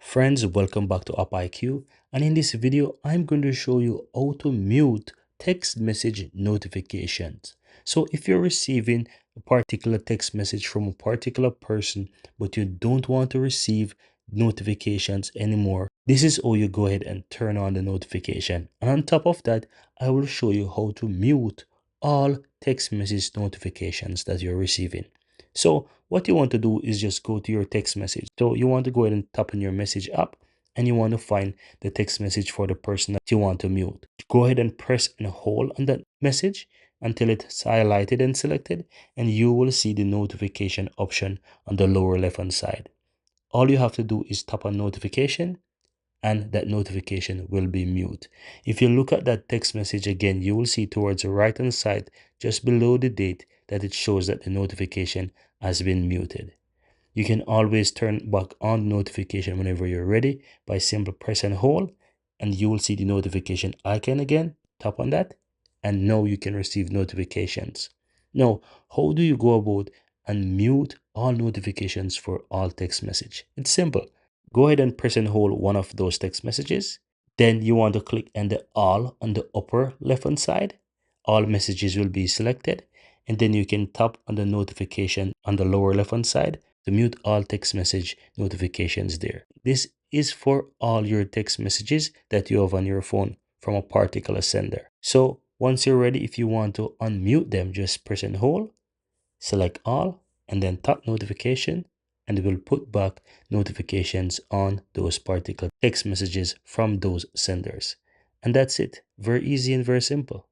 Friends, welcome back to AppIQ, and in this video I'm going to show you how to mute text message notifications. So if you're receiving a particular text message from a particular person but you don't want to receive notifications anymore, this is how you go ahead and turn on the notification. And on top of that, I will show you how to mute all text message notifications that you're receiving. So what you want to do is just go to your text message. So you want to go ahead and tap on your message app and you want to find the text message for the person that you want to mute. Go ahead and press and hold on that message until it's highlighted and selected, and you will see the notification option on the lower left hand side. All you have to do is tap on notification and that notification will be mute. If you look at that text message again, you will see towards the right hand side, just below the date, that it shows that the notification has been muted. You can always turn back on notification whenever you're ready by simply press and hold, and you will see the notification icon again. Tap on that, and now you can receive notifications. Now, how do you go about and mute all notifications for all text message? It's simple. Go ahead and press and hold one of those text messages. Then you want to click on the all on the upper left hand side. All messages will be selected, and then you can tap on the notification on the lower left hand side to mute all text message notifications there. This is for all your text messages that you have on your phone from a particular sender. So once you're ready, if you want to unmute them, just press and hold, select all, and then tap notification, and it will put back notifications on those particular text messages from those senders. And that's it. Very easy and very simple.